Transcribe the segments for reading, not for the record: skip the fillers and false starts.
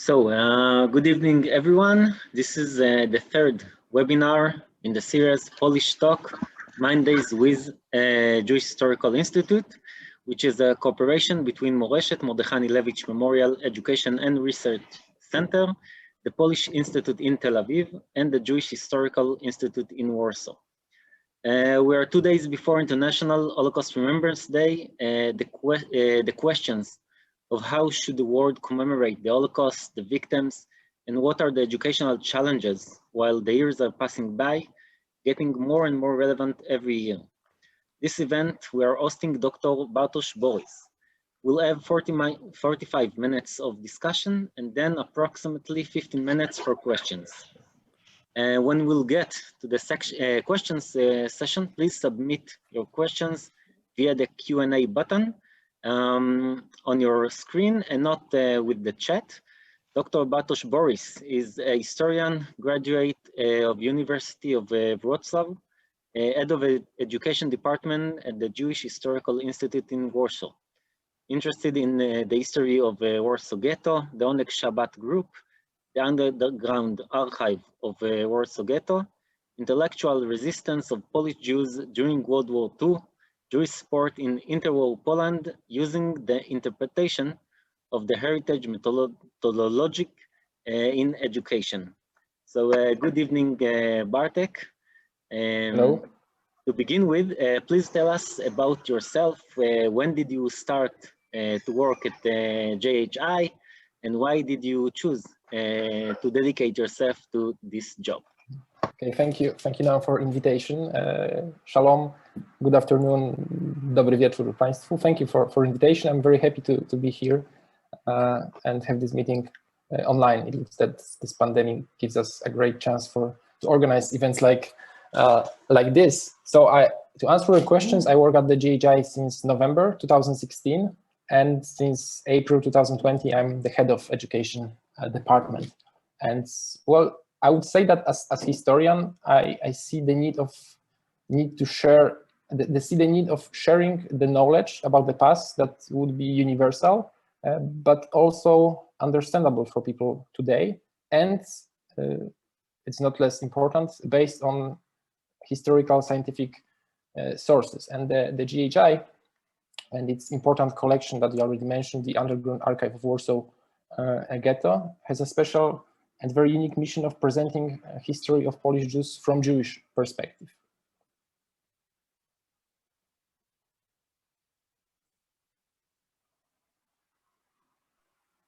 Good evening, everyone. This is the third webinar in the series Polish Talk, Mondays with Jewish Historical Institute, which is a cooperation between Moreshet, Mordechai Anielewicz Memorial Education and Research Center, the Polish Institute in Tel Aviv, and the Jewish Historical Institute in Warsaw. We are 2 days before International Holocaust Remembrance Day. The questions of how should the world commemorate the Holocaust, the victims, and what are the educational challenges while the years are passing by, getting more and more relevant every year. This event, we are hosting Dr. Bartosz Borys. We'll have 45 minutes of discussion and then approximately 15 minutes for questions. When we'll get to the questions session, please submit your questions via the Q&A button on your screen and not with the chat. Dr. Bartosz Borys is a historian, graduate of University of Wrocław, head of education department at the Jewish Historical Institute in Warsaw. Interested in the history of Warsaw Ghetto, the Oneg Shabbat group, the underground archive of Warsaw Ghetto, intellectual resistance of Polish Jews during World War II, Jewish sport in interwar Poland using the interpretation of the heritage methodologic in education. So good evening, Bartek. Hello. To begin with, please tell us about yourself. When did you start to work at JHI, and why did you choose to dedicate yourself to this job? Okay, thank you now for invitation. Shalom, good afternoon, dobry wieczór Państwu. Thank you for invitation. I'm very happy to be here and have this meeting online. It looks that this pandemic gives us a great chance to organize events like this. So to answer your questions, I work at the JHI since November 2016, and since April 2020, I'm the head of education department. And well, I would say that as historian, I see the need of sharing the knowledge about the past that would be universal, but also understandable for people today. And it's not less important, based on historical scientific sources. And the JHI and its important collection that you already mentioned, the Underground Archive of Warsaw Ghetto, has a special and very unique mission of presenting a history of Polish Jews from Jewish perspective.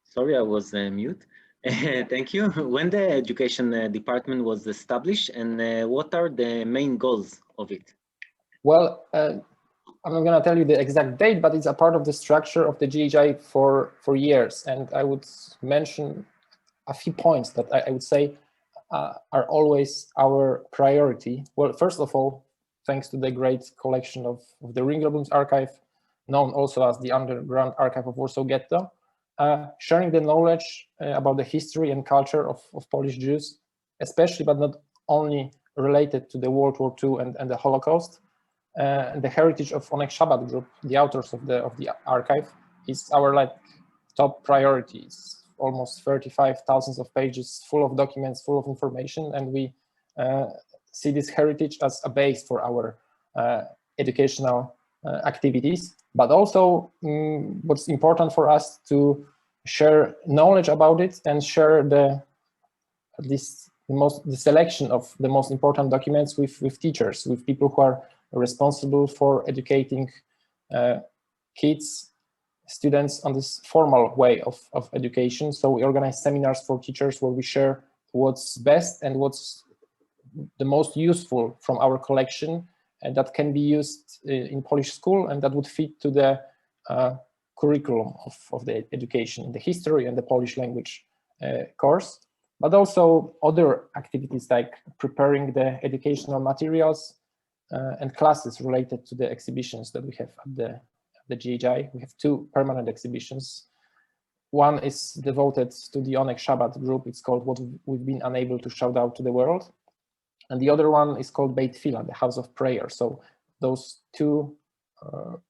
Sorry, I was mute. Thank you. When the education department was established, and what are the main goals of it? Well, I'm not going to tell you the exact date, but it's a part of the structure of the JHI for years. And I would mention a few points that I would say are always our priority. Well, first of all, thanks to the great collection of the Ringelblum's archive, known also as the Underground Archive of Warsaw Ghetto, sharing the knowledge about the history and culture of Polish Jews, especially but not only related to the World War II and the Holocaust. The heritage of Oneg Shabbat group, the authors of the archive, is our top priorities. Almost 35,000 of pages, full of documents, full of information, and we see this heritage as a base for our educational activities. But also, what's important for us to share knowledge about it and share the selection of the most important documents with teachers, with people who are responsible for educating students on this formal way of education. So we organize seminars for teachers where we share what's best and what's the most useful from our collection, and that can be used in Polish school, and that would fit to the curriculum of the education, the history and the Polish language course, but also other activities like preparing the educational materials and classes related to the exhibitions that we have at the JHI. We have 2 permanent exhibitions. One is devoted to the Oneg Shabbat group. It's called What We've Been Unable to Shout Out to the World. And the other one is called Beit Tfilah, the House of Prayer. So those 2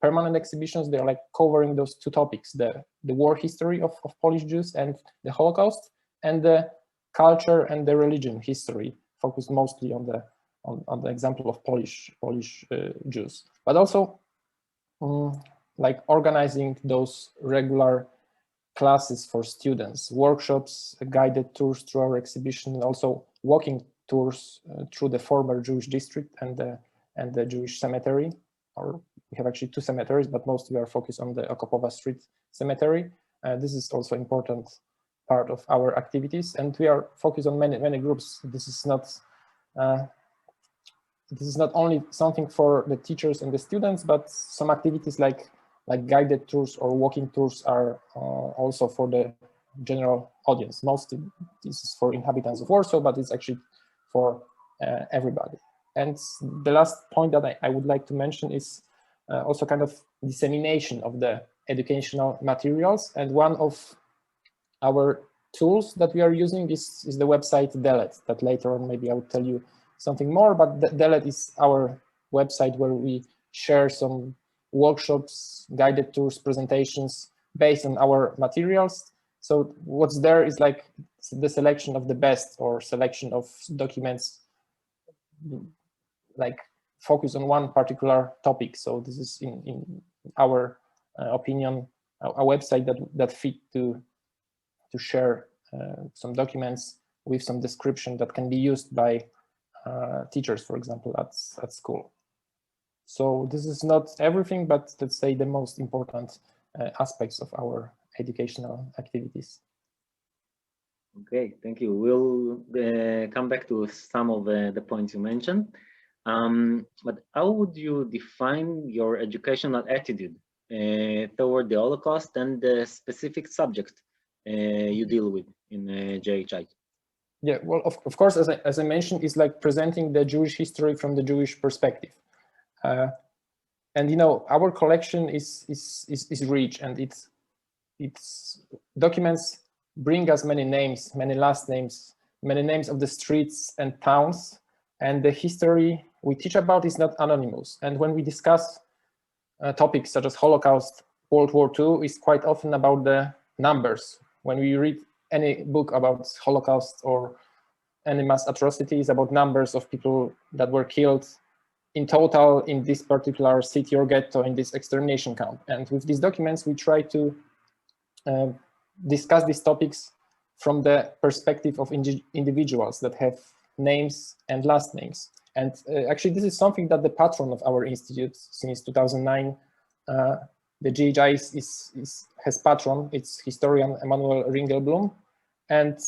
permanent exhibitions, they're covering those 2 topics, the the war history of Polish Jews and the Holocaust, and the culture and the religion history, focused mostly on the example of Polish Jews, but also like organizing those regular classes for students, workshops, guided tours through our exhibition, and also walking tours through the former Jewish district and the Jewish cemetery. Or we have actually two cemeteries, but mostly we are focused on the Okopowa Street Cemetery. This is also important part of our activities, and we are focused on many groups. This is not only something for the teachers and the students, but some activities like guided tours or walking tours are also for the general audience. Mostly this is for inhabitants of Warsaw, but it's actually for everybody. And the last point that I would like to mention is also kind of dissemination of the educational materials. And one of our tools that we are using is the website Delet, that later on maybe I will tell you something more, but Delet is our website where we share some workshops, guided tours, presentations based on our materials. So what's there is like the selection of the best, or selection of documents like focus on one particular topic. So this is in our opinion a website that fit to share some documents with some description that can be used by teachers, for example, at school. So this is not everything, but let's say the most important aspects of our educational activities. Okay, thank you. We'll come back to some of the points you mentioned. But how would you define your educational attitude toward the Holocaust and the specific subject you deal with in JHI? Yeah, well, of course, as I mentioned, it's like presenting the Jewish history from the Jewish perspective. And you know, our collection is rich, and its documents bring us many names, many last names, many names of the streets and towns, and the history we teach about is not anonymous. And when we discuss topics such as Holocaust, World War II, is quite often about the numbers. When we read any book about Holocaust or any mass atrocities, about numbers of people that were killed in total in this particular city or ghetto, in this extermination camp. And with these documents, we try to discuss these topics from the perspective of individuals that have names and last names. And actually, this is something that the patron of our institute since 2009, the JHI has patron, it's historian Emanuel Ringelblum. And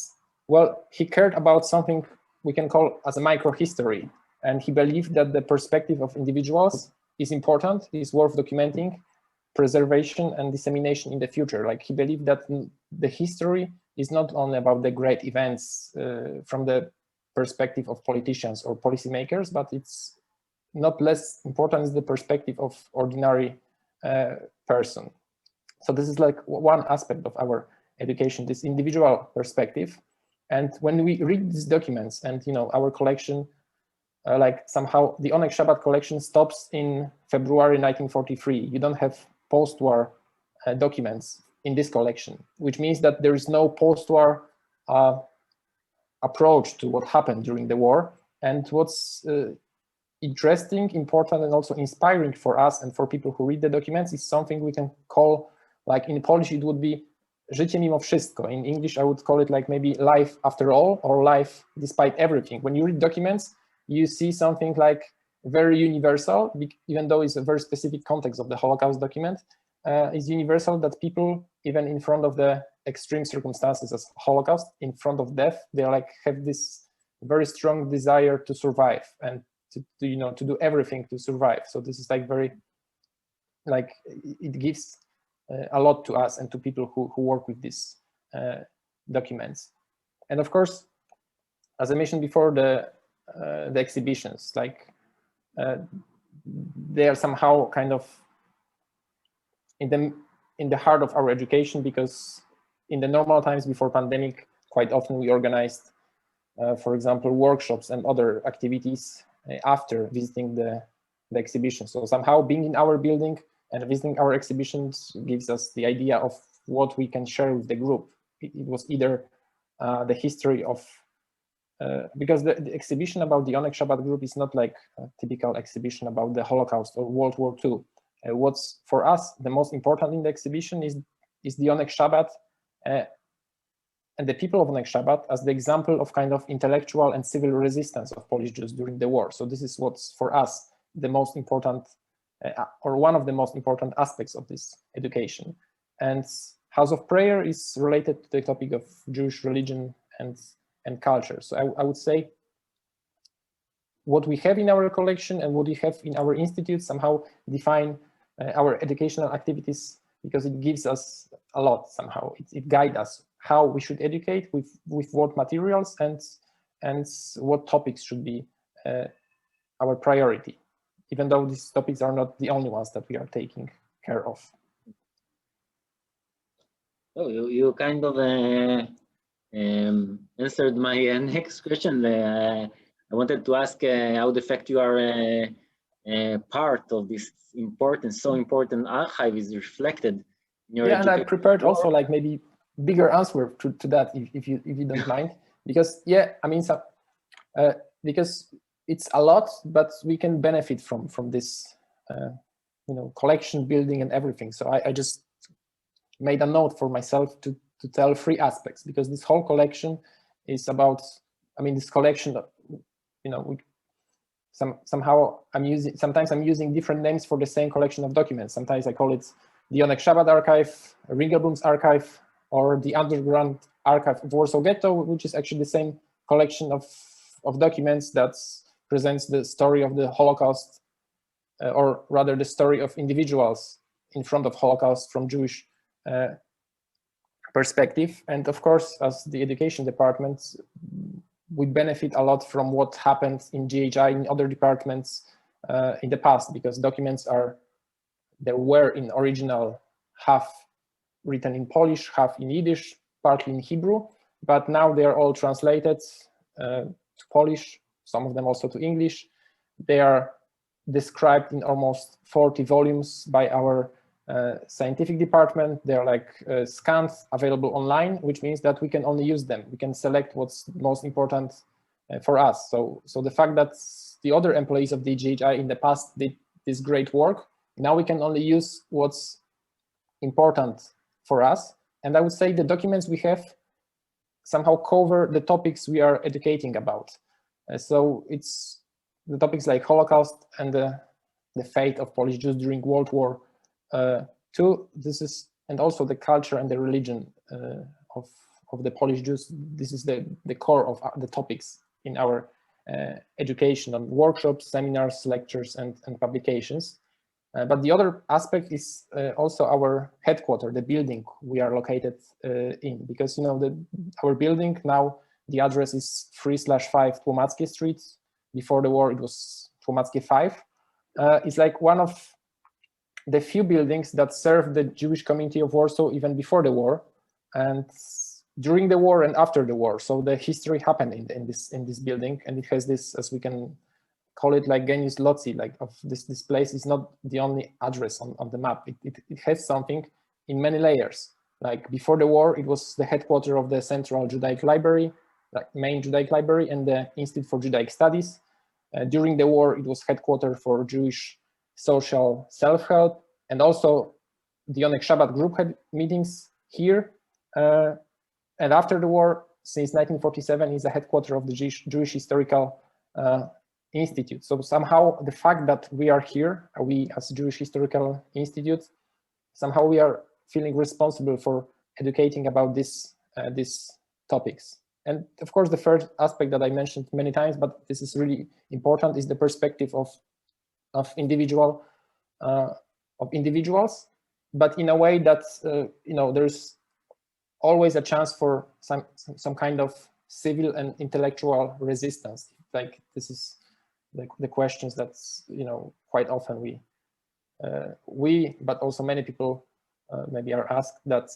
well, he cared about something we can call as a micro-history. And he believed that the perspective of individuals is important, is worth documenting, preservation and dissemination in the future. Like, he believed that the history is not only about the great events from the perspective of politicians or policymakers, but it's not less important as the perspective of ordinary person. So this is like one aspect of our education, this individual perspective. And when we read these documents, and you know, our collection, like somehow the Onek Shabbat collection stops in February 1943. You don't have post-war documents in this collection, which means that there is no post-war approach to what happened during the war. And what's interesting, important, and also inspiring for us and for people who read the documents is something we can call, like in Polish, it would be życie mimo wszystko. In English, I would call it like maybe life after all, or life despite everything. When you read documents, you see something like very universal, even though it's a very specific context of the Holocaust document. It's universal that people, even in front of the extreme circumstances as Holocaust, in front of death, they like have this very strong desire to survive and to do everything to survive. So this is like very, like, it gives a lot to us and to people who work with these documents. And of course, as I mentioned before, the exhibitions, like they are somehow kind of in the heart of our education, because in the normal times before pandemic, quite often we organized, for example, workshops and other activities after visiting the exhibition. So somehow being in our building and visiting our exhibitions gives us the idea of what we can share with the group. It was either the history of, because the exhibition about the Onek Shabbat group is not like a typical exhibition about the Holocaust or World War II. What's for us the most important in the exhibition is the Onek Shabbat and the people of Onek Shabbat as the example of kind of intellectual and civil resistance of Polish Jews during the war. So this is what's for us the most important, or one of the most important aspects of this education. And House of Prayer is related to the topic of Jewish religion and culture. So I would say what we have in our collection and what we have in our institute somehow define our educational activities, because it gives us a lot somehow. It guides us how we should educate, with what materials, and what topics should be our priority, even though these topics are not the only ones that we are taking care of. Oh, you kind of answered my next question. I wanted to ask how the fact you are part of this important, so important archive is reflected in your education. And I prepared also like maybe bigger answer to that, if you don't mind, because yeah, I mean, because it's a lot, but we can benefit from this, you know, collection building and everything. So I just made a note for myself to tell 3 aspects, because this whole collection is about, I mean, this collection, you know, somehow sometimes I'm using different names for the same collection of documents. Sometimes I call it the Onek Shabbat archive, Ringelblum's archive, or the underground archive of Warsaw Ghetto, which is actually the same collection of documents that presents the story of the Holocaust, or rather the story of individuals in front of Holocaust from Jewish perspective. And of course, as the education department, we benefit a lot from what happened in JHI, in other departments in the past, because documents there were in original half written in Polish, half in Yiddish, partly in Hebrew, but now they are all translated to Polish, some of them also to English. They are described in almost 40 volumes by our scientific department. They're like scanned, available online, which means that we can only use them. We can select what's most important for us. So the fact that the other employees of the JHI in the past did this great work, now we can only use what's important for us. And I would say the documents we have somehow cover the topics we are educating about. So it's the topics like Holocaust and the fate of Polish Jews during World War II. This is, and also the culture and the religion of the Polish Jews. This is the core of the topics in our education, on workshops, seminars, lectures, and publications. But the other aspect is also our headquarters, the building we are located in, because, you know, our building now, the address is 3/5 Tłomackie Street. Before the war, it was Tłomackie 5. It's like one of the few buildings that served the Jewish community of Warsaw even before the war, and during the war and after the war. So the history happened in this building, and it has this, as we can call it, like genius loci, like of this place is not the only address on the map. It has something in many layers. Like before the war, it was the headquarters of the Central Judaic Library, like main Judaic Library, and the Institute for Judaic Studies. During the war, it was headquarters for Jewish social self-help, and also the Onek Shabbat group had meetings here. And after the war, since 1947, is the headquarters of the Jewish Historical Institute. So somehow the fact that we are here, we as Jewish Historical Institute, somehow we are feeling responsible for educating about these topics. And of course, the third aspect that I mentioned many times, but this is really important, is the perspective of individuals, but in a way that you know, there's always a chance for some kind of civil and intellectual resistance. Like this is the questions that, you know, quite often we but also many people maybe are asked, that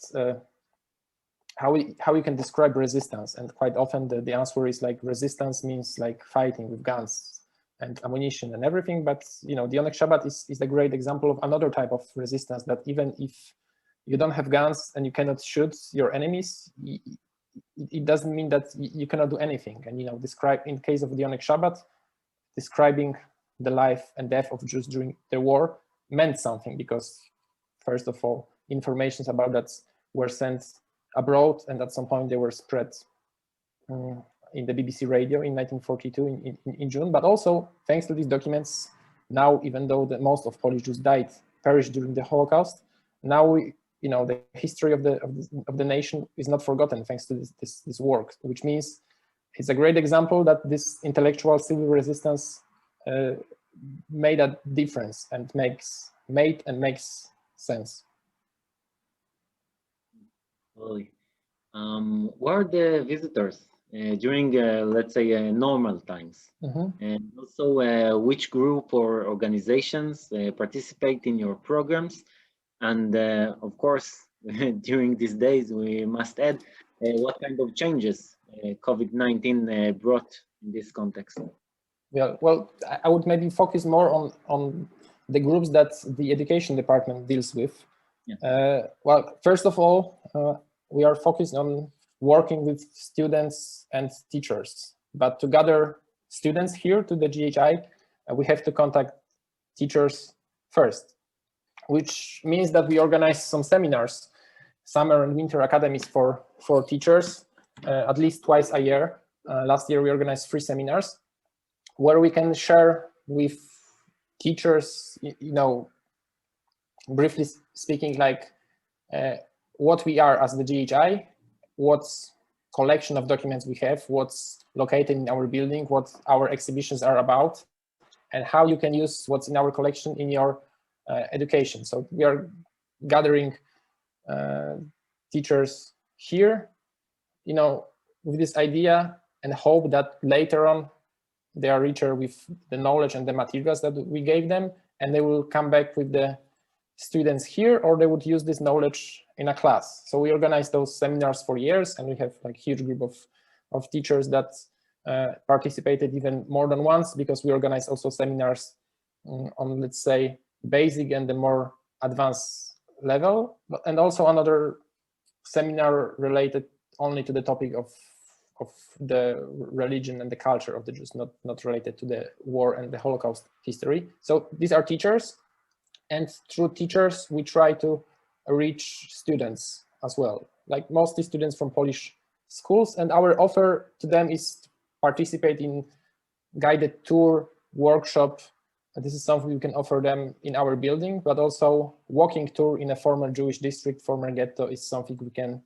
how we can describe resistance, and quite often the answer is like resistance means like fighting with guns and ammunition and everything. But, you know, the Onek Shabbat is a great example of another type of resistance, that even if you don't have guns and you cannot shoot your enemies, it doesn't mean that you cannot do anything. And describe, in case of the Onyx Shabbat, describing the life and death of Jews during the war meant something, because first of all, informations about that were sent abroad, and at some point they were spread in the BBC radio in 1942 in June. But also, thanks to these documents, now, even though most of Polish Jews perished during the Holocaust, now the history of the nation is not forgotten thanks to this work, which means it's a great example that this intellectual civil resistance made a difference and makes sense. What are the visitors during, let's say, normal times? And also, which group or organizations participate in your programs? And of course, during these days, we must add what kind of changes COVID-19 brought in this context. Yeah, well, I would maybe focus more on the groups that the education department deals with. Yeah. Well, first of all, we are focused on working with students and teachers. But to gather students here to the JHI, we have to contact teachers first, which means that we organize some seminars, summer and winter academies for teachers, at least twice a year. Last year, we organized 3 seminars where we can share with teachers, briefly speaking, like what we are as the JHI, what collection of documents we have, what's located in our building, what our exhibitions are about, and how you can use what's in our collection in your education. So we are gathering teachers here, with this idea and hope that later on they are richer with the knowledge and the materials that we gave them, and they will come back with the students here, or they would use this knowledge in a class. So we organize those seminars for years, and we have like huge group of teachers that participated even more than once, because we organize also seminars on, let's say, basic and the more advanced level, and also another seminar related only to the topic of the religion and the culture of the Jews, not related to the war and the Holocaust history. So these are teachers, and through teachers we try to reach students as well, like mostly students from Polish schools, and our offer to them is to participate in guided tour, workshop. This is something we can offer them in our building, but also walking tour in a former Jewish district, former ghetto, is something we can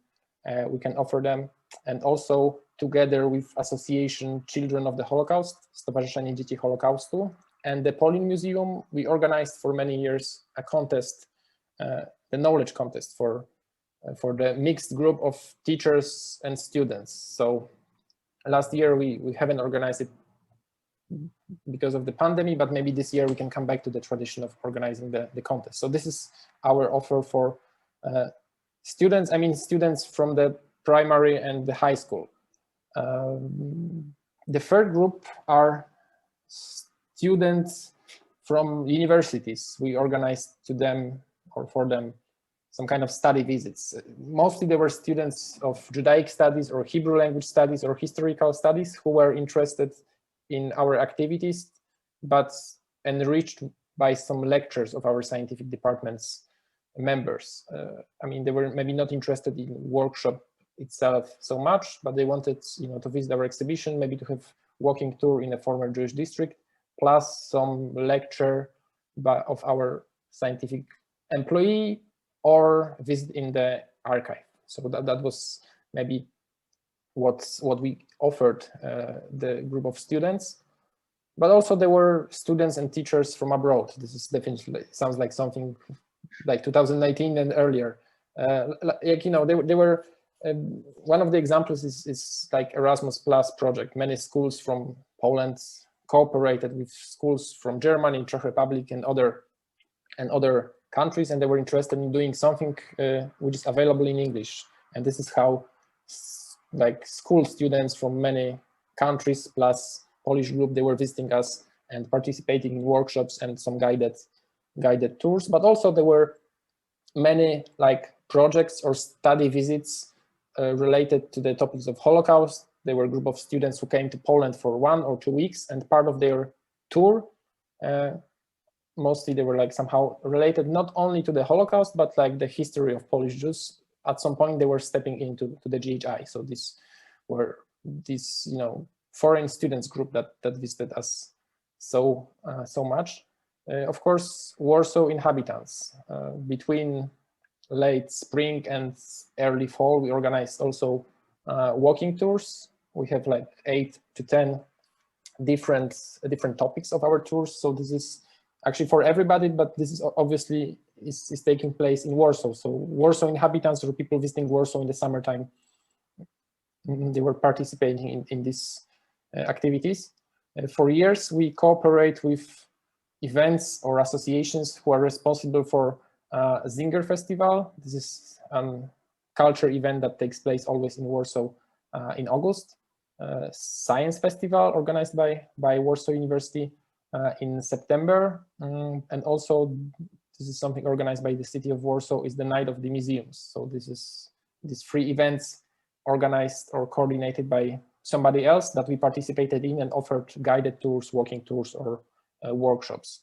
offer them. And also together with Association Children of the Holocaust, Stowarzyszenie Dzieci Holokaustu, and the Polin Museum, we organized for many years a contest, the knowledge contest for the mixed group of teachers and students. So last year we haven't organized it because of the pandemic, but maybe this year we can come back to the tradition of organizing the contest. So this is our offer for students, students from the primary and the high school. The third group are students from universities. We organized to them or for them some kind of study visits. Mostly they were students of Judaic studies or Hebrew language studies or historical studies who were interested in our activities, but enriched by some lectures of our scientific department's members. They were maybe not interested in workshop itself so much, but they wanted, to visit our exhibition, maybe to have walking tour in a former Jewish district, plus some lecture of our scientific employee or visit in the archive. So that was maybe what we offered the group of students. But also there were students and teachers from abroad. This is definitely sounds like something like 2019 and earlier. They were one of the examples is like Erasmus Plus project. Many schools from Poland cooperated with schools from Germany, Czech Republic, and other countries, and they were interested in doing something which is available in English. And this is how like school students from many countries plus Polish group, they were visiting us and participating in workshops and some guided tours. But also there were many like projects or study visits related to the topics of Holocaust. They were a group of students who came to Poland for 1 or 2 weeks, and part of their tour, mostly they were like somehow related not only to the Holocaust, but like the history of Polish Jews. At some point they were stepping into the JHI. So these were this, you know, foreign students group that visited us so much. Of course, Warsaw inhabitants. Between late spring and early fall, we organized also walking tours. We have like 8 to 10 different topics of our tours. So this is actually for everybody, but this is obviously is taking place in Warsaw. So Warsaw inhabitants or people visiting Warsaw in the summertime, they were participating in these activities. For years, we cooperate with events or associations who are responsible for Zinger Festival. This is a culture event that takes place always in Warsaw in August. Science Festival organized by Warsaw University in September, and also this is something organized by the city of Warsaw, is the Night of the Museums. So this is these 3 events organized or coordinated by somebody else that we participated in and offered guided tours, walking tours, or workshops.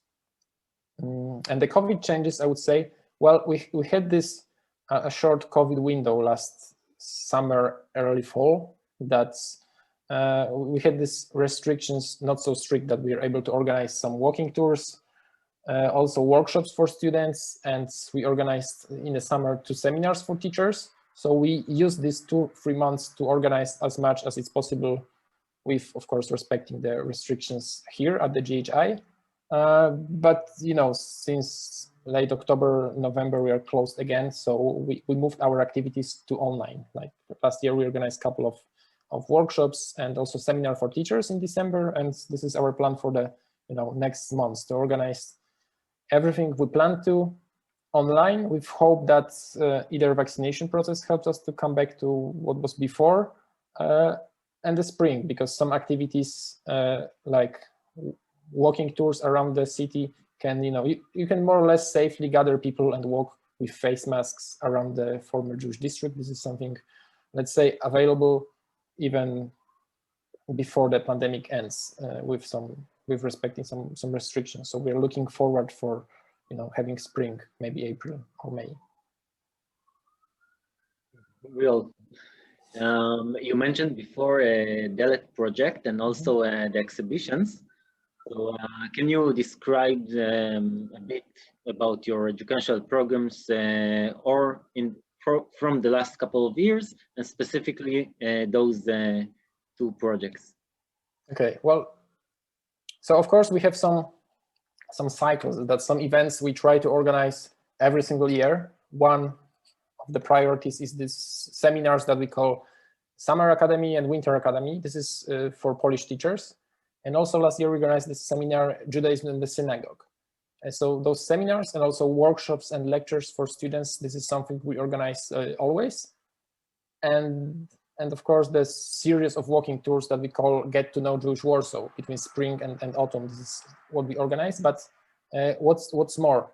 And the COVID changes, I would say, well, we had this a short COVID window last summer, early fall, that we had these restrictions not so strict that we are able to organize some walking tours, also workshops for students, and we organized in the summer 2 seminars for teachers. So we used these 2-3 months to organize as much as it's possible, with, of course, respecting the restrictions here at the JHI. But, you know, since late October, November, we are closed again. So we moved our activities to online. Like last year, we organized a couple of workshops and also seminar for teachers in December. And this is our plan for the, you know, next months, to organize everything we plan to online, with hope that either vaccination process helps us to come back to what was before, and the spring, because some activities like walking tours around the city can, you know, you can more or less safely gather people and walk with face masks around the former Jewish district. This is something, let's say, available even before the pandemic ends, with respecting some restrictions. So we're looking forward for, you know, having spring, maybe April or May. Real. You mentioned before DELET project and also the exhibitions. So can you describe a bit about your educational programs or from the last couple of years, and specifically those 2 projects? Okay, well, so of course we have some cycles, that some events we try to organize every single year. One of the priorities is this seminars that we call Summer Academy and Winter Academy. This is for Polish teachers. And also last year we organized this seminar, Judaism in the Synagogue. And so those seminars and also workshops and lectures for students, this is something we organize always. And of course, the series of walking tours that we call Get to Know Jewish Warsaw between spring and autumn. This is what we organize. But what's more,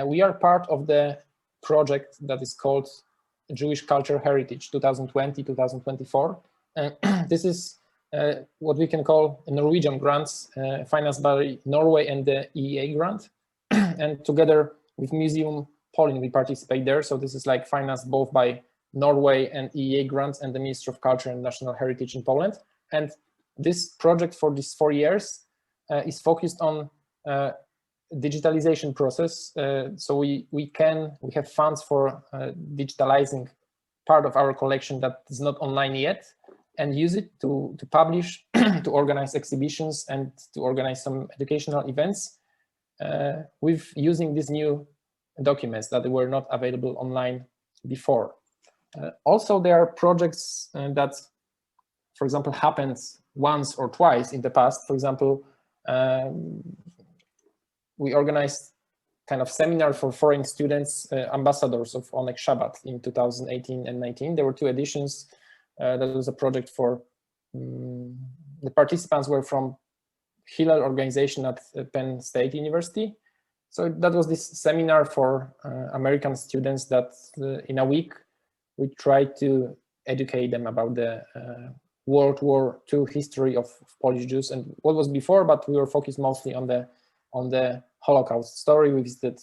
we are part of the project that is called Jewish Culture Heritage 2020-2024. This is what we can call Norwegian grants, financed by Norway and the EEA grant. And together with Museum Poland, we participate there. So this is like financed both by Norway and EEA grants and the Ministry of Culture and National Heritage in Poland. And this project for these 4 years is focused on digitalization process. So we have funds for digitalizing part of our collection that is not online yet, and use it to publish, to organize exhibitions, and to organize some educational events with using these new documents that were not available online before. Also, there are projects that, for example, happened once or twice in the past. For example, we organized kind of seminar for foreign students, ambassadors of Onek Shabbat in 2018 and 19. There were 2 editions. That was a project for, the participants were from Hillel organization at Penn State University. So that was this seminar for American students that in a week we tried to educate them about the World War II history of Polish Jews and what was before, but we were focused mostly on the Holocaust story. We visited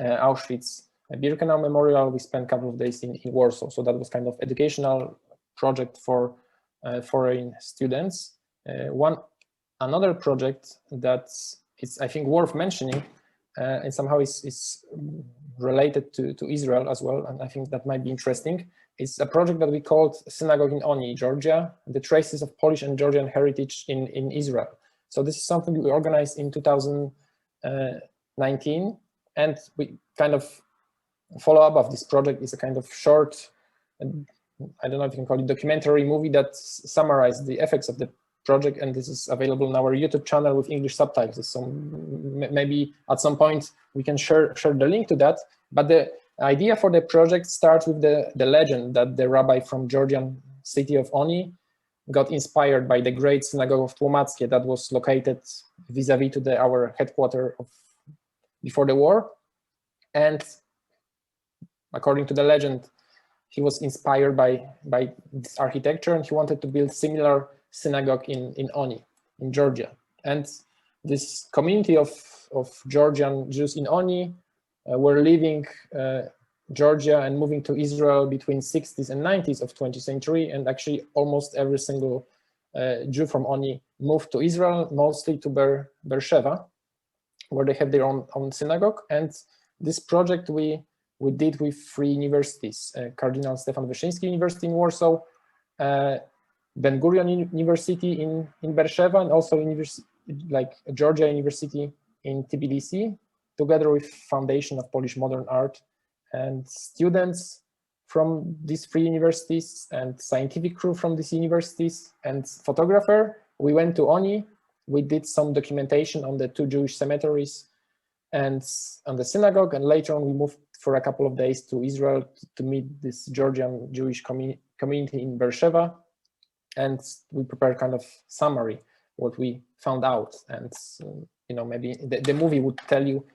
Auschwitz-Birkenau Memorial. We spent a couple of days in Warsaw. So that was kind of educational project for foreign students. Another project that is, I think, worth mentioning and somehow is related to Israel as well, and I think that might be interesting. It's a project that we called Synagogue in Oni, Georgia, the traces of Polish and Georgian heritage in Israel. So this is something we organized in 2019, and we kind of follow up of this project is a kind of short, I don't know if you can call it documentary movie that summarized the effects of the project, and this is available on our YouTube channel with English subtitles. So maybe at some point we can share the link to that. But the idea for the project starts with the legend that the rabbi from Georgian city of Oni got inspired by the great synagogue of Tłomackie that was located vis-a-vis to our headquarters before the war. And according to the legend, he was inspired by this architecture, and he wanted to build similar synagogue in Oni, in Georgia. And this community of Georgian Jews in Oni were leaving Georgia and moving to Israel between 60s and 90s of 20th century. And actually almost every single Jew from Oni moved to Israel, mostly to Beersheba, where they have their own synagogue. And this project we did with 3 universities, Cardinal Stefan Wyszyński University in Warsaw, Ben Gurion University in Beersheba, and also Georgia University in Tbilisi, together with Foundation of Polish Modern Art. And students from these 3 universities and scientific crew from these universities and photographer, we went to Oni. We did some documentation on the 2 Jewish cemeteries and on the synagogue, and later on we moved for a couple of days to Israel to meet this Georgian Jewish community in Beersheba. And we prepared kind of summary what we found out, and maybe the movie would tell you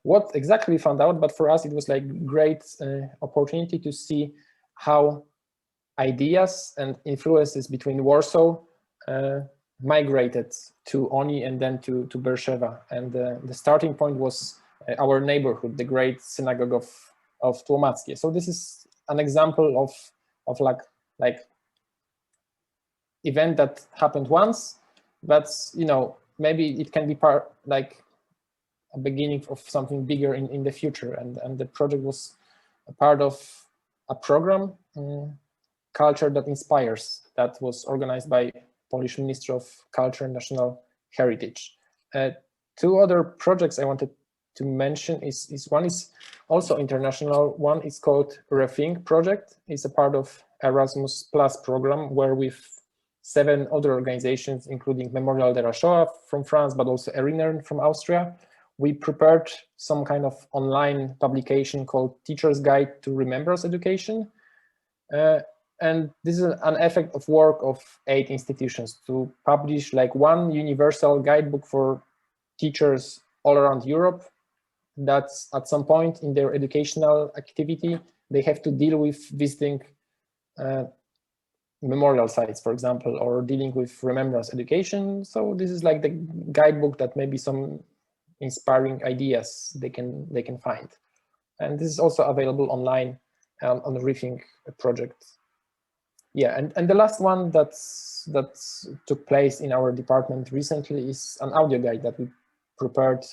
what exactly we found out. But for us, it was like great opportunity to see how ideas and influences between Warsaw migrated to Oni and then to Beersheba. And the starting point was our neighborhood, the great synagogue of Tłomackie. So this is an example of like event that happened once, but maybe it can be part like a beginning of something bigger in the future. And the project was a part of a program, Culture That Inspires, that was organized by Polish Ministry of Culture and National Heritage. 2 other projects I wanted to mention is one is also international. One is called Rethink Project. It's a part of Erasmus Plus program, where with 7 other organizations, including Memorial de la Shoah from France, but also Erinnerung from Austria, we prepared some kind of online publication called Teacher's Guide to Remembrance Education. And this is an effect of work of 8 institutions to publish like one universal guidebook for teachers all around Europe, that at some point in their educational activity, they have to deal with visiting memorial sites, for example, or dealing with remembrance education. So this is like the guidebook that maybe some inspiring ideas they can find. And this is also available online on the Rethink project. Yeah, and the last one that took place in our department recently is an audio guide that we prepared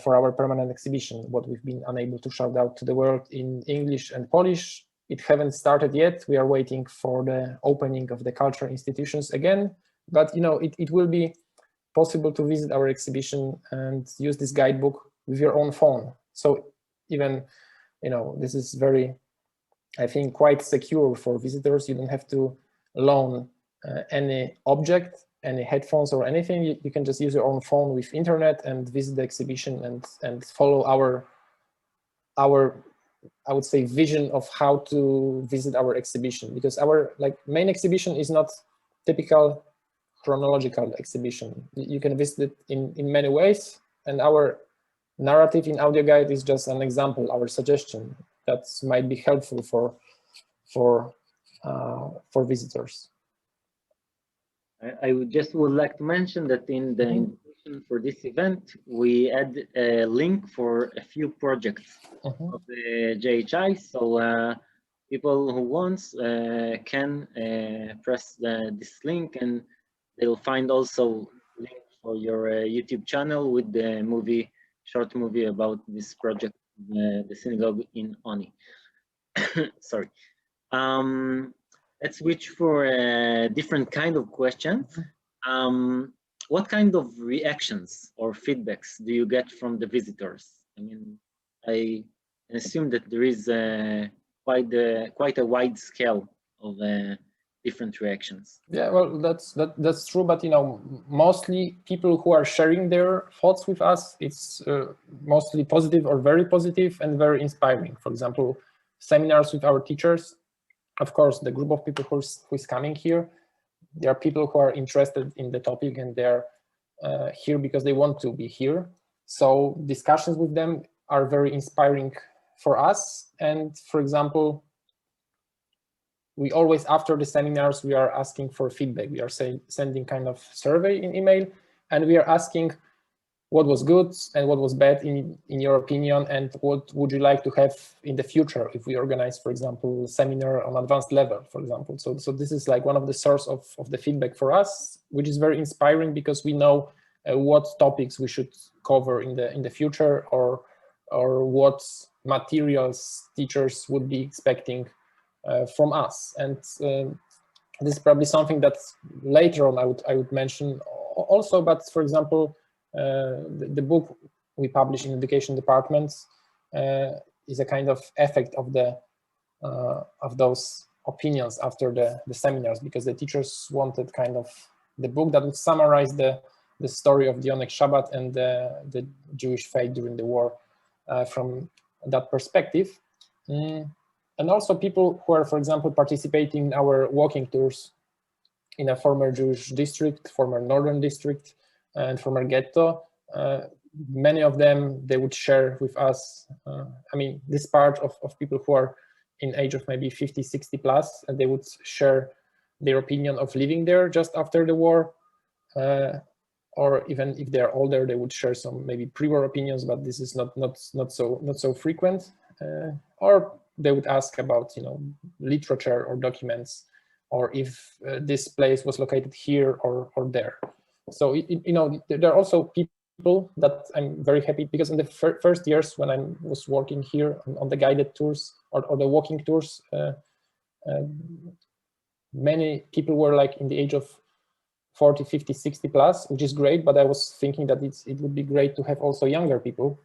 for our permanent exhibition, what we've been unable to shout out to the world in English and Polish. It haven't started yet. We are waiting for the opening of the cultural institutions again, but it will be possible to visit our exhibition and use this guidebook with your own phone. So even, this is very, I think, quite secure for visitors. You don't have to loan any object, any headphones or anything. You can just use your own phone with internet and visit the exhibition and follow our I would say vision of how to visit our exhibition, because our main exhibition is not typical chronological exhibition. You can visit it in many ways, and our narrative in audio guide is just an example, our suggestion that might be helpful for visitors. I would like to mention that in the invitation for this event, we add a link for a few projects of the JHI. So people who want can press this link, and they'll find also link for your YouTube channel with the short movie about this project, the synagogue in Oni. Sorry. Let's switch for a different kind of questions. What kind of reactions or feedbacks do you get from the visitors? I mean, I assume that there is quite a wide scale of different reactions. Yeah, well, that's true, but you know, mostly people who are sharing their thoughts with us, it's mostly positive or very positive and very inspiring. For example, seminars with our teachers. Of course, the group of people who is coming here, there are people who are interested in the topic and they're here because they want to be here. So discussions with them are very inspiring for us. And for example, we always, after the seminars, we are asking for feedback. We are sending kind of survey in email, and we are asking what was good and what was bad in your opinion, and what would you like to have in the future if we organize, for example, a seminar on advanced level, for example. So this is like one of the source of the feedback for us, which is very inspiring because we know what topics we should cover in the future, or what materials teachers would be expecting from us. And this is probably something that later on I would mention also. But for example, the book we publish in education departments is a kind of effect of those opinions after the seminars, because the teachers wanted kind of the book that would summarize the story of the Onyx Shabbat and the Jewish faith during the war from that perspective. And also people who are, for example, participating in our walking tours in a former Jewish district, former northern district, and former ghetto. Many of them, they would share with us, I mean, this part of people who are in age of maybe 50, 60 plus, and they would share their opinion of living there just after the war. Or even if they're older, they would share some maybe pre-war opinions, but this is not so frequent. Or they would ask about, you know, literature or documents, or if this place was located here or there. So, you know, there are also people that I'm very happy, because in the first years when I was working here on the guided tours or the walking tours, many people were like in the age of 40, 50, 60 plus, which is great. But I was thinking that it would be great to have also younger people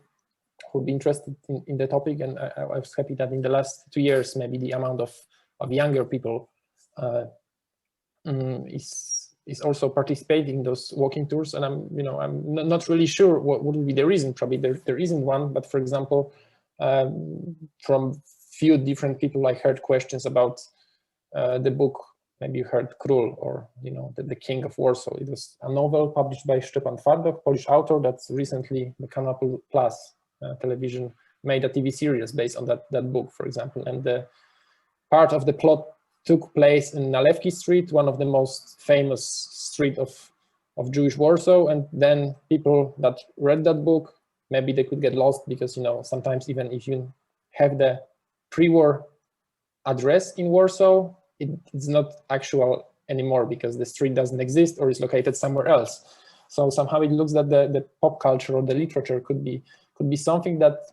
who would be interested in the topic. And I was happy that in the last 2 years, maybe the amount of younger people is also participating in those walking tours. And I'm not really sure what would be the reason. Probably there isn't one, but for example, from few different people, I heard questions about the book. Maybe you heard Król, or, you know, the King of Warsaw. It was a novel published by Szczepan Twardok, Polish author, that's recently the Canal Plus television made a TV series based on that book, for example. And the part of the plot took place in Nalewki Street, one of the most famous street of Jewish Warsaw. And then people that read that book, maybe they could get lost, because, you know, sometimes even if you have the pre-war address in Warsaw, it's not actual anymore, because the street doesn't exist or is located somewhere else. So somehow it looks that the pop culture or the literature could be something that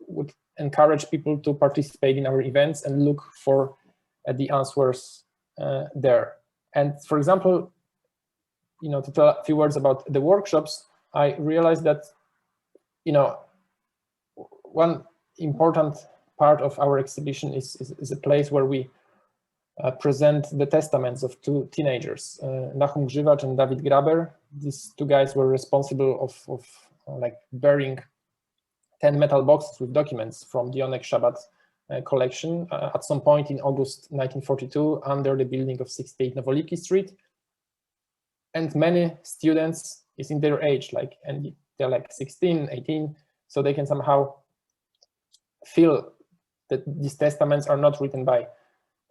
would encourage people to participate in our events and look for the answers there. And for example, you know, to tell a few words about the workshops, I realized that, you know, one important part of our exhibition is a place where we present the testaments of two teenagers, Nahum Grzywacz and David Graber. These two guys were responsible of like burying 10 metal boxes with documents from the Onyx Shabbat collection at some point in August 1942 under the building of 68 Nowolipki Street. And many students is in their age, like, and they're like 16, 18, so they can somehow feel that these testaments are not written by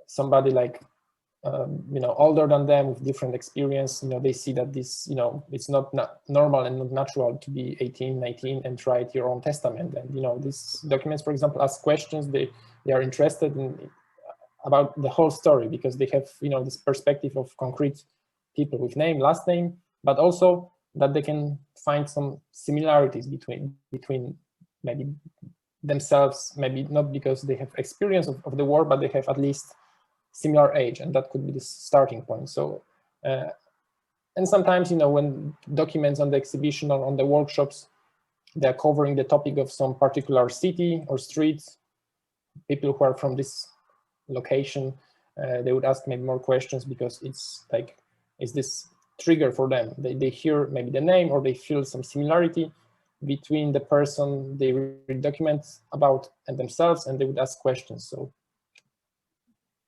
somebody like older than them with different experience. They see that this, it's not normal and not natural to be 18, 19 and write your own testament. And these documents, for example, ask questions. They are interested in about the whole story, because they have this perspective of concrete people with name, last name, but also that they can find some similarities between maybe themselves, maybe not because they have experience of the war, but they have at least similar age, and that could be the starting point. So, and sometimes, when documents on the exhibition or on the workshops, they're covering the topic of some particular city or streets, people who are from this location, they would ask maybe more questions, because it's like, is this trigger for them? They hear maybe the name, or they feel some similarity between the person they read documents about and themselves, and they would ask questions.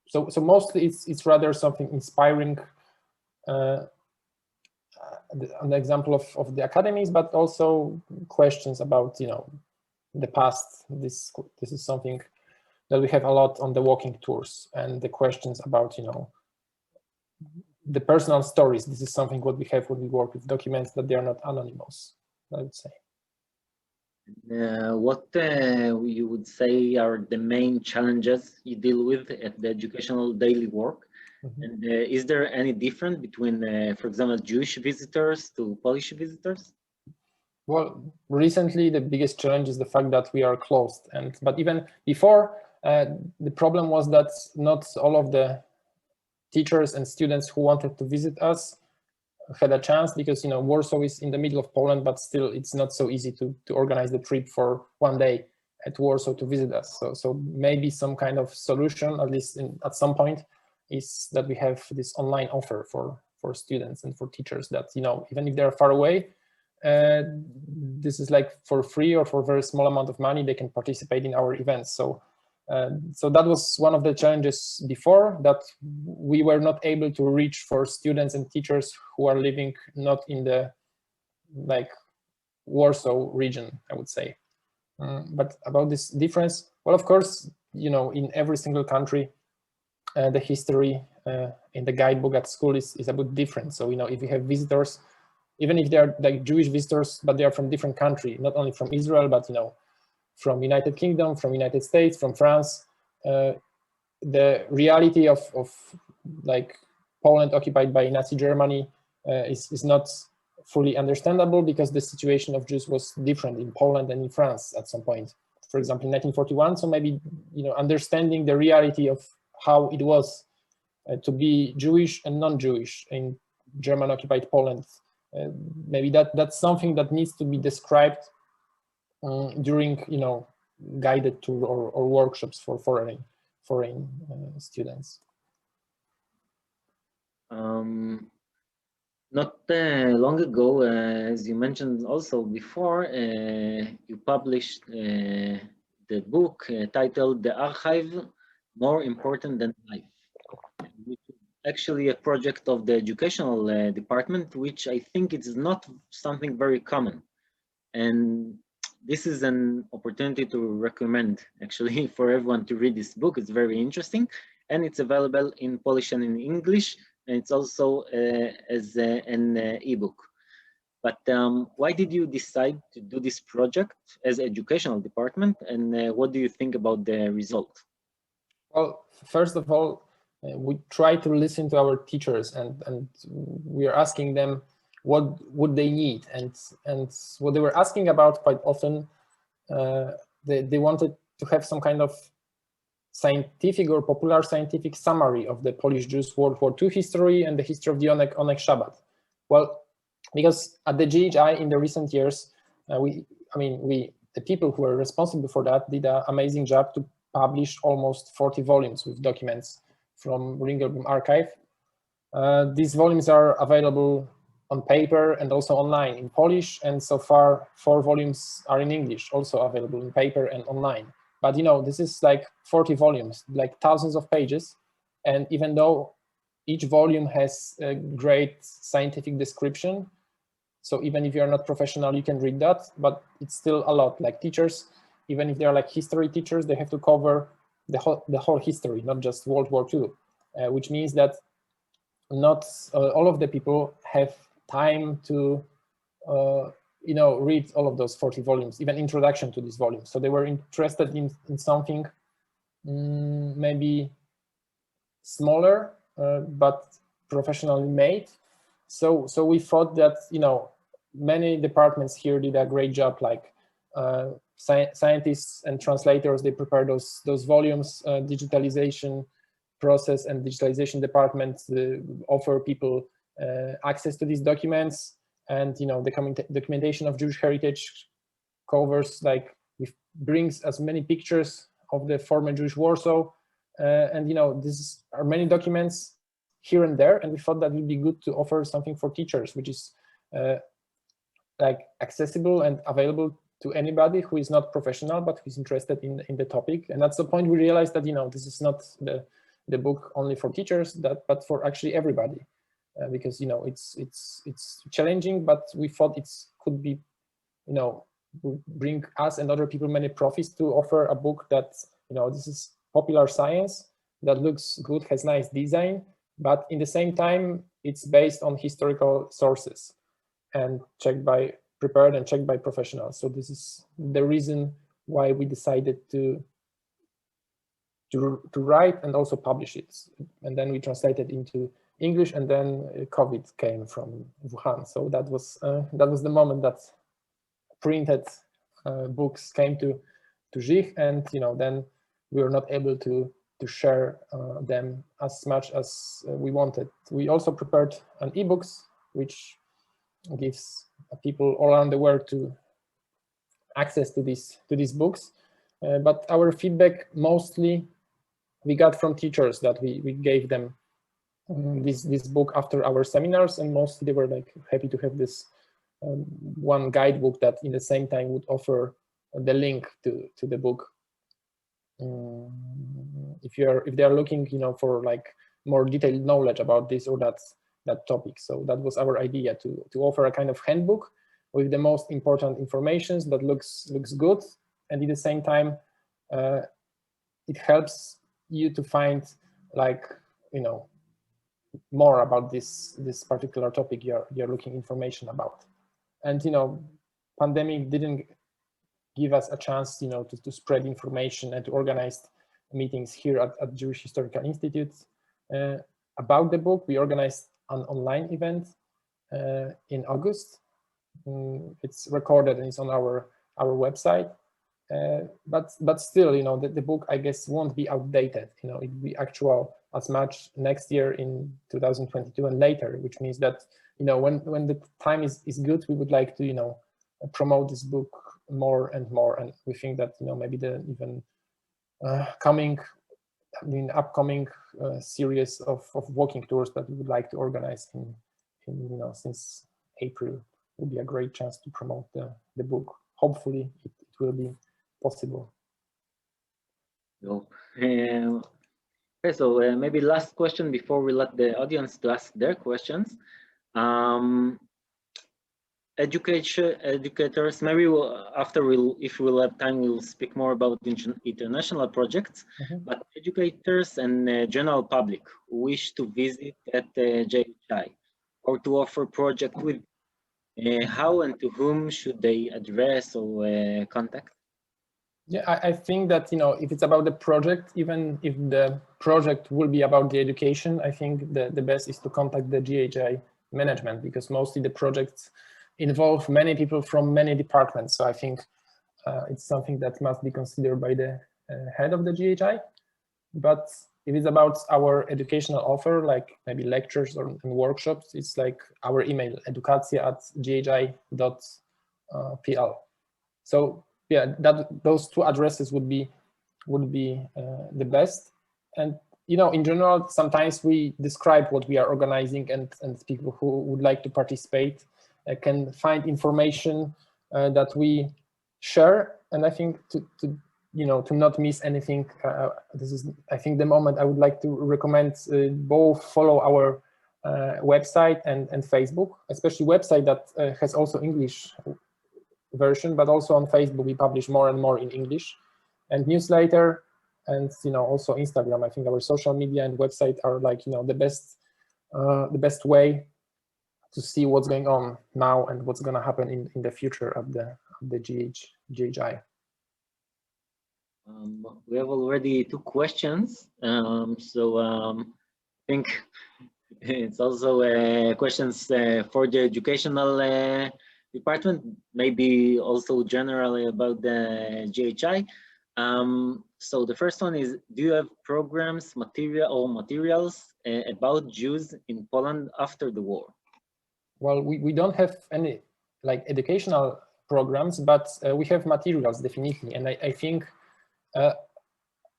So mostly it's rather something inspiring, an example of the academies, but also questions about the past. This is something that we have a lot on the walking tours, and the questions about the personal stories. This is something what we have when we work with documents, that they are not anonymous, I would say. What you would say are the main challenges you deal with at the educational daily work? Mm-hmm. And is there any difference between, for example, Jewish visitors to Polish visitors? Well, recently the biggest challenge is the fact that we are closed. But even before, the problem was that not all of the teachers and students who wanted to visit us had a chance, because Warsaw is in the middle of Poland, but still it's not so easy to organize the trip for one day at Warsaw to visit us. So maybe some kind of solution, at least at some point, is that we have this online offer for students and for teachers, that even if they're far away, this is like for free or for a very small amount of money, they can participate in our events. So that was one of the challenges before, that we were not able to reach for students and teachers who are living not in the Warsaw region, I would say. But about this difference, well, of course, in every single country, the history in the guidebook at school is a bit different. So if you have visitors, even if they are like Jewish visitors, but they are from different country, not only from Israel, but from United Kingdom, from United States, from France, the reality of like Poland occupied by Nazi Germany is not fully understandable, because the situation of Jews was different in Poland and in France at some point. For example, in 1941. So maybe understanding the reality of how it was to be Jewish and non-Jewish in German occupied Poland, maybe that's something that needs to be described during guided tour or workshops for foreign students. Not long ago, as you mentioned also before, you published the book titled "The Archive: More Important Than Life," which is actually a project of the educational department, which I think is not something very common. And this is an opportunity to recommend actually for everyone to read this book. It's very interesting, and it's available in Polish and in English, and it's also as an ebook. But why did you decide to do this project as educational department, and what do you think about the result? Well, first of all, we try to listen to our teachers, and we are asking them what would they need, and what they were asking about quite often, they wanted to have some kind of scientific or popular scientific summary of the Polish Jews World War II history and the history of the Oneg Shabbat. Well, because at the JHI in the recent years, the people who were responsible for that did an amazing job to publish almost 40 volumes with documents from Ringelblum archive. These volumes are available on paper and also online in Polish, and so far 4 volumes are in English, also available in paper and online. But this is like 40 volumes, like thousands of pages, and even though each volume has a great scientific description, So even if you're not professional, you can read that, but it's still a lot. Like teachers, even if they're like history teachers, they have to cover the whole history, not just World War II, which means that not all of the people have time to read all of those 40 volumes, even introduction to these volumes. So they were interested in something maybe smaller, but professionally made. So we thought that, many departments here did a great job, like scientists and translators, they prepare those volumes, digitalization process and digitalization departments offer people access to these documents, and the documentation of Jewish heritage covers, like, brings as many pictures of the former Jewish Warsaw, and these are many documents here and there, and we thought that it would be good to offer something for teachers, which is like accessible and available to anybody who is not professional but who is interested in the topic. And that's the point we realized that this is not the book only for teachers, but for actually everybody, because it's challenging, but we thought it could be would bring us and other people many profits to offer a book that this is popular science that looks good, has nice design, but in the same time it's based on historical sources and prepared and checked by professionals. So this is the reason why we decided to write and also publish it. And then we translated into English, and then COVID came from Wuhan. So that was the moment that printed books came to JHI, and then we were not able to share them as much as we wanted. We also prepared an ebooks, which gives people all around the world to access to these books. But our feedback mostly we got from teachers, that we gave them this book after our seminars, and mostly they were like happy to have this one guidebook that in the same time would offer the link to the book. If they are looking for like more detailed knowledge about this or that topic. So that was our idea, to offer a kind of handbook with the most important information that looks good, and at the same time it helps you to find like more about this particular topic you're looking information about. And pandemic didn't give us a chance to spread information and to organize meetings here at Jewish Historical Institute about the book. We organized an online event in August. It's recorded and it's on our website, but still the book, I guess, won't be outdated. It will be actual as much next year in 2022 and later, which means that when the time is good, we would like to promote this book more and more, and we think that maybe the even upcoming series of walking tours that we would like to organize in since April will be a great chance to promote the book. Hopefully it will be possible. Okay, so maybe last question before we let the audience to ask their questions. Educators, maybe if we'll have time, we'll speak more about international projects, but educators and general public who wish to visit at JHI or to offer project with, how and to whom should they address or contact? Yeah, I think that if it's about the project, even if the project will be about the education, I think the best is to contact the JHI management, because mostly the projects involve many people from many departments. So I think it's something that must be considered by the head of the JHI. But if it's about our educational offer, like maybe lectures and workshops, it's like our email, edukacja@jhi.pl. So yeah, those two addresses would be the best. And in general, sometimes we describe what we are organizing, and people who would like to participate can find information that we share. And I think to not miss anything, this is, I think, the moment I would like to recommend both follow our website and Facebook, especially website that has also English version, but also on Facebook we publish more and more in English, and newsletter, and also Instagram. I think our social media and website are like the best way to see what's going on now and what's going to happen in the future of the JHI. We have already 2 questions, so I think it's also questions for the educational department, maybe also generally about the JHI. So the first one is, do you have programs, materials about Jews in Poland after the war? Well, we don't have any like educational programs, but we have materials definitely, and I think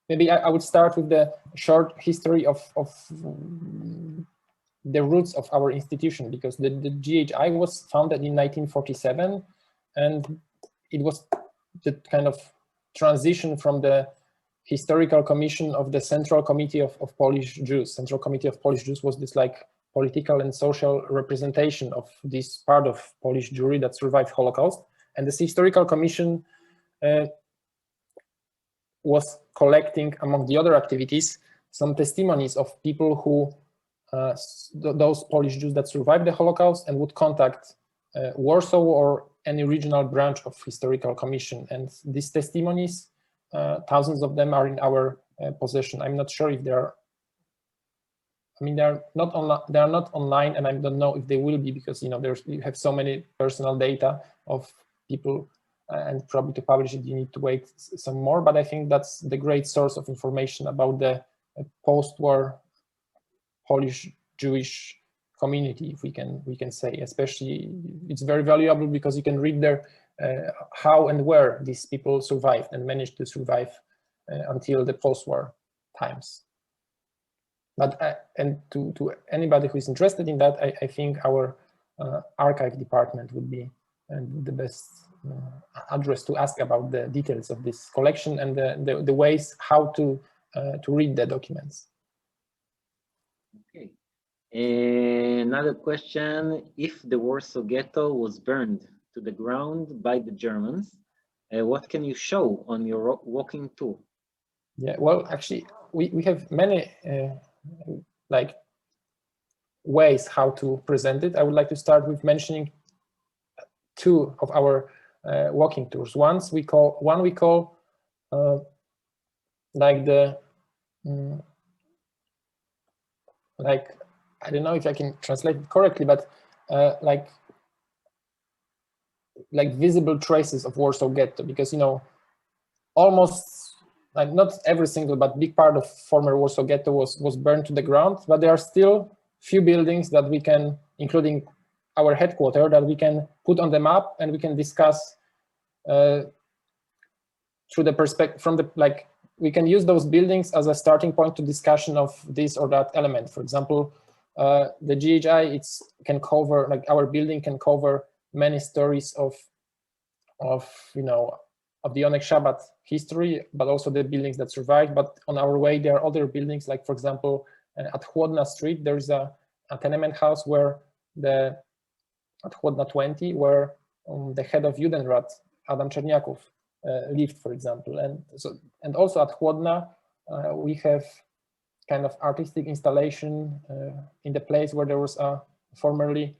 maybe I would start with the short history of the roots of our institution, because the JHI was founded in 1947, and it was the kind of transition from the historical commission of the Central Committee of Polish Jews. Central Committee of Polish Jews was this like political and social representation of this part of Polish Jewry that survived Holocaust, and this historical commission was collecting, among the other activities, some testimonies of people who, those Polish Jews that survived the Holocaust and would contact Warsaw or any regional branch of historical commission. And these testimonies, thousands of them are in our possession. I'm not sure if they are, I mean, they are not online, and I don't know if they will be, because you have so many personal data of people, and probably to publish it you need to wait some more. But I think that's the great source of information about the post-war Polish Jewish community, if we can say. Especially, it's very valuable because you can read there how and where these people survived and managed to survive until the post-war times. But and to anybody who is interested in that, I think our archive department would be the best address to ask about the details of this collection and the ways how to read the documents. Okay. Another question: if the Warsaw Ghetto was burned to the ground by the Germans, what can you show on your walking tour? Yeah, well, actually, we have many like ways how to present it. I would like to start with mentioning 2 of our walking tours. One we call like the like, I don't know if I can translate it correctly, but like visible traces of Warsaw Ghetto, because almost like not every single but big part of former Warsaw Ghetto was burned to the ground, but there are still few buildings that we can, including our headquarters, that we can put on the map and we can discuss through the perspective from the we can use those buildings as a starting point to discussion of this or that element. For example, the JHI can cover, like our building can cover many stories of the Onek Shabbat history, but also the buildings that survived. But on our way, there are other buildings, like for example, at Chłodna Street, there is a tenement house where at Chłodna 20, where the head of Judenrat, Adam Czerniaków, lived, for example. And also at Chłodna, we have kind of artistic installation in the place where there was formerly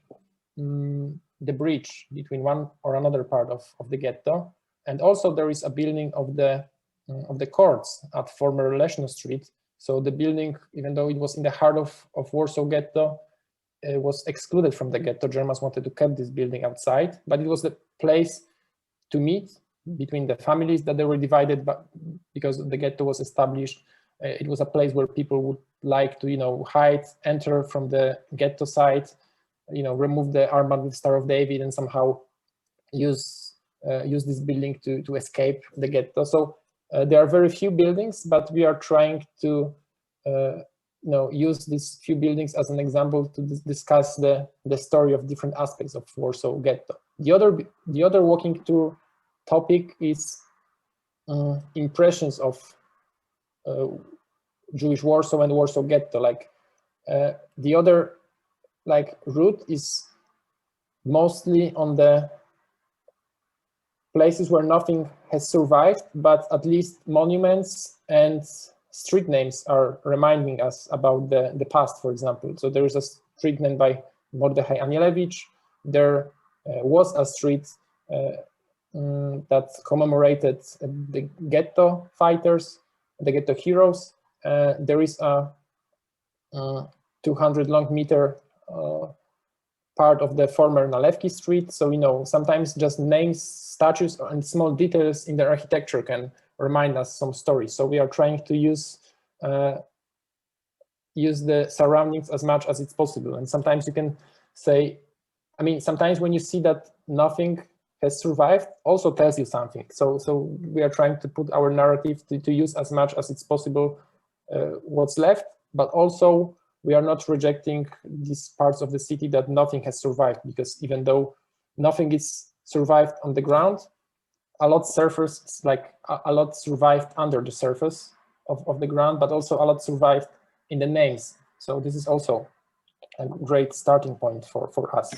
the bridge between one or another part of the ghetto. And also there is a building of the courts at former Leszno Street. So the building, even though it was in the heart of Warsaw Ghetto, was excluded from the ghetto. Germans wanted to keep this building outside, but it was the place to meet between the families that they were divided, but because the ghetto was established, it was a place where people would like to, hide, enter from the ghetto side, remove the armband with Star of David, and somehow use this building to escape the ghetto. So there are very few buildings, but we are trying to use these few buildings as an example to discuss the story of different aspects of Warsaw Ghetto. The other walking tour topic is impressions of Jewish Warsaw and Warsaw Ghetto. Like the other like route is mostly on the places where nothing has survived, but at least monuments and street names are reminding us about the past, for example. So there is a street named by Mordechai Anielewicz. There was a street that commemorated the ghetto fighters, the ghetto heroes. There is a 200 long meter part of the former Nalewki Street. So, sometimes just names, statues, and small details in the architecture can remind us some stories. So we are trying to use the surroundings as much as it's possible. And sometimes you can say, sometimes when you see that nothing has survived, also tells you something. So we are trying to put our narrative to use as much as it's possible what's left, but also we are not rejecting these parts of the city that nothing has survived, because even though nothing is survived on the ground, a lot surfaced, like a lot survived under the surface of the ground, but also a lot survived in the names. So this is also a great starting point for us.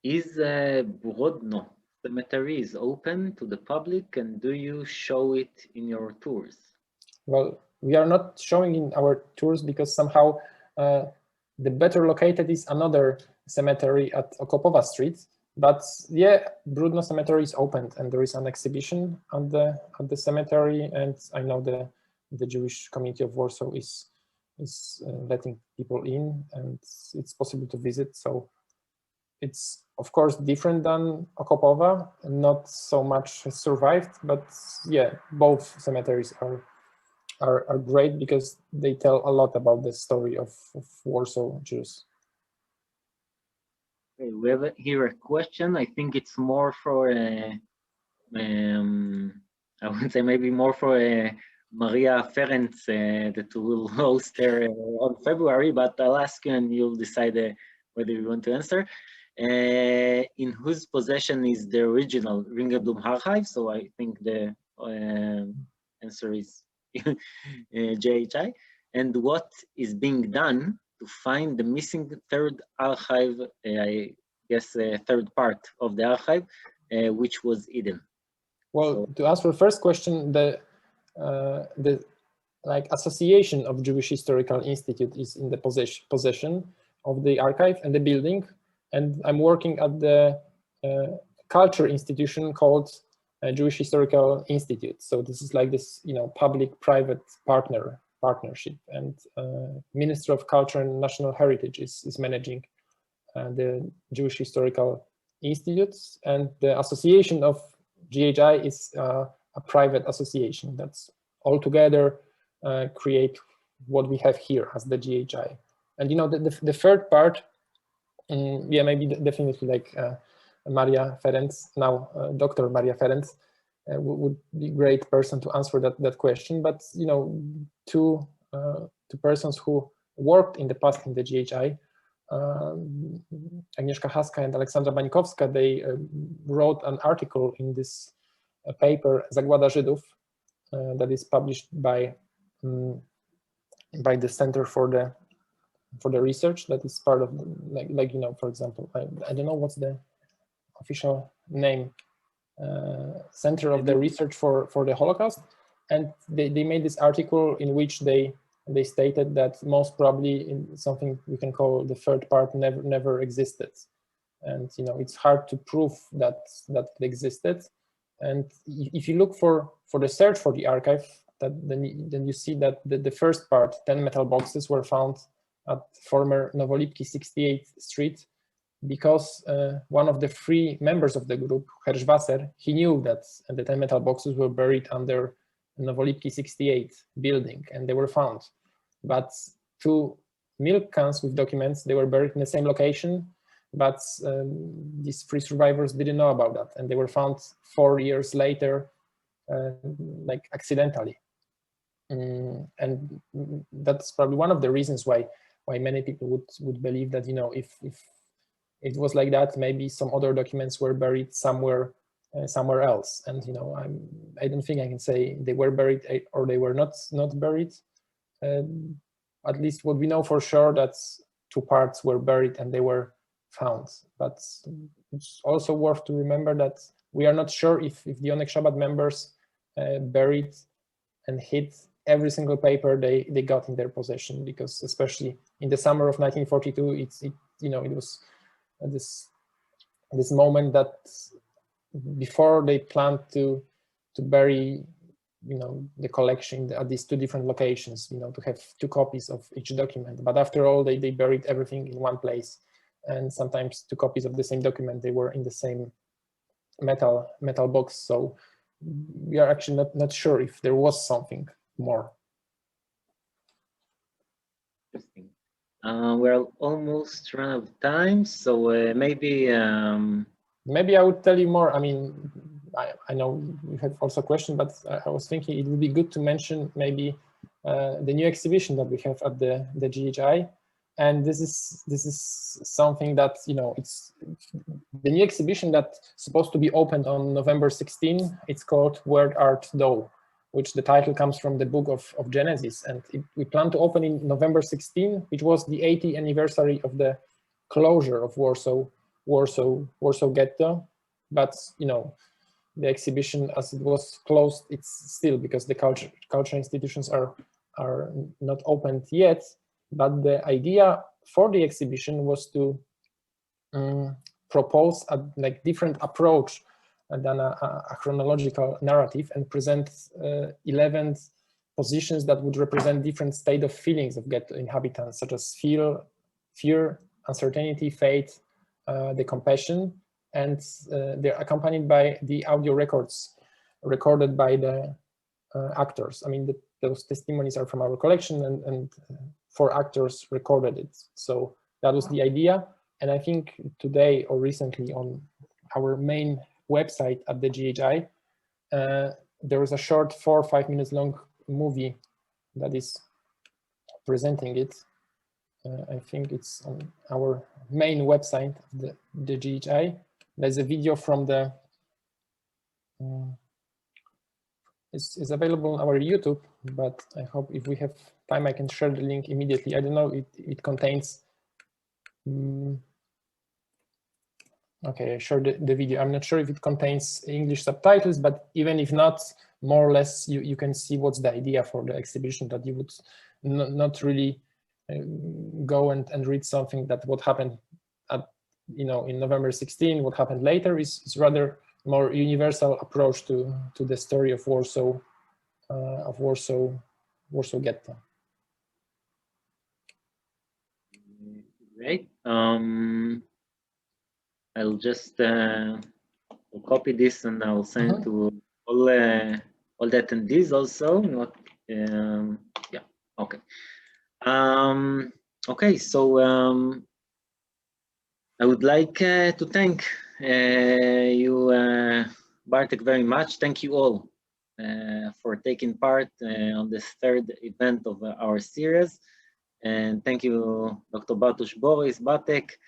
Is Brodno cemetery is open to the public, and do you show it in your tours? Well, we are not showing in our tours because somehow the better located is another cemetery at Okopowa Street. But yeah, Brodno cemetery is open, and there is an exhibition at the cemetery, and I know the Jewish community of Warsaw is letting people in, and it's possible to visit. So it's of course different than Okopowa, not so much has survived, but yeah, both cemeteries are great because they tell a lot about the story of Warsaw Jews. Okay, we have here a question. I think it's more for I would say maybe more for Maria Ferenc that will host there on February, but I'll ask you and you'll decide whether you want to answer. In whose possession is the original Ringelblum archive? So I think the answer is JHI. And what is being done to find the missing third archive, I guess third part of the archive, which was hidden? Well, to answer the first question, the Association of Jewish Historical Institute is in the possession of the archive and the building, and I'm working at the culture institution called Jewish Historical Institute. So this is like this, public-private partnership, and Ministry of Culture and National Heritage is managing the Jewish Historical Institutes, and the Association of JHI is a private association that's all together create what we have here as the JHI. And the third part, yeah, maybe definitely like Maria Ferenc, now Dr. Maria Ferenc, would be a great person to answer that question. But two persons who worked in the past in the JHI, Agnieszka Haska and Aleksandra Bańkowska, they wrote an article in this paper Zagłada Żydów that is published by the Center for the Research, that is part of for example, I don't know what's the official name, Center of the Research for the Holocaust, and they made this article in which they stated that most probably in something we can call the third part never existed, and it's hard to prove that it existed. And if you look for the search for the archive, then you see that the first part, 10 metal boxes, were found at former Nowolipki 68th Street, because one of the three members of the group, Hershwasser, he knew that the 10 metal boxes were buried under Nowolipki 68 building, and they were found. But two milk cans with documents, they were buried in the same location, but these three survivors didn't know about that, and they were found 4 years later, like accidentally. And that's probably one of the reasons why many people would believe that if it was like that, maybe some other documents were buried somewhere else. And I don't think I can say they were buried or they were not buried. at least what we know for sure, that 2 parts were buried and they were found. But it's also worth to remember that we are not sure if the Oneg Shabbat members buried and hid every single paper they got in their possession, because especially in the summer of 1942, it was this moment that before they planned to bury the collection at these 2 different locations, to have 2 copies of each document. But after all, they buried everything in one place, and sometimes 2 copies of the same document, they were in the same metal box. So we are actually not sure if there was something more. Interesting. We're almost run out of time, so maybe I would tell you more. I mean, I know you have also a question, but I was thinking it would be good to mention maybe the new exhibition that we have at the JHI. And this is something that, it's the new exhibition that's supposed to be opened on November 16. It's called Word Art Thou, which the title comes from the book of Genesis. And we plan to open in November 16, which was the 80th anniversary of the closure of Warsaw Ghetto. But, the exhibition, as it was closed, it's still, because the cultural institutions are not opened yet. But the idea for the exhibition was to propose a different approach than a chronological narrative, and present 11 positions that would represent different state of feelings of ghetto inhabitants, such as fear, uncertainty, faith, the compassion, and they're accompanied by the audio records recorded by the actors. I mean, those testimonies are from our collection, and 4 actors recorded it. So that was the idea. And I think today or recently on our main website at the JHI, there is a short 4 or 5 minutes long movie that is presenting it. I think it's on our main website of the JHI. There's a video from the, it's available on our YouTube, but I hope if we have time, I can share the link immediately. I don't know, it contains, okay, I shared the video. I'm not sure if it contains English subtitles, but even if not, more or less, you can see what's the idea for the exhibition, that you would not really go and read something that what happened at, in November 16, what happened later is rather more universal approach to the story of Warsaw Ghetto. Great. I'll just copy this and I'll send it to all the attendees also. Yeah. Okay. Okay. So I would like to thank you, Bartek, very much. Thank you all for taking part on this 3rd event of our series. And thank you, Dr. Bartosz Borys, Bartek.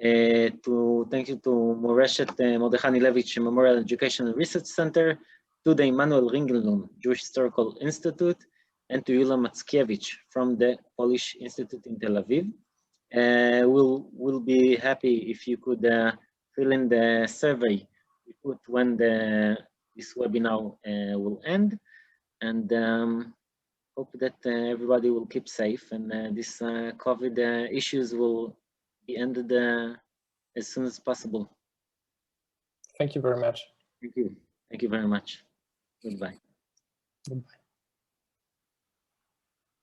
Thank you to Moreshet Mordechai Anielewicz Memorial Education and Research Center, to the Emanuel Ringelblum Jewish Historical Institute, and to Yula Mackiewicz from the Polish Institute in Tel Aviv. We'll be happy if you could fill in the survey we put when this webinar will end, and hope that everybody will keep safe, and this COVID issues will be ended as soon as possible. Thank you very much. Thank you. Thank you very much. Goodbye. Goodbye.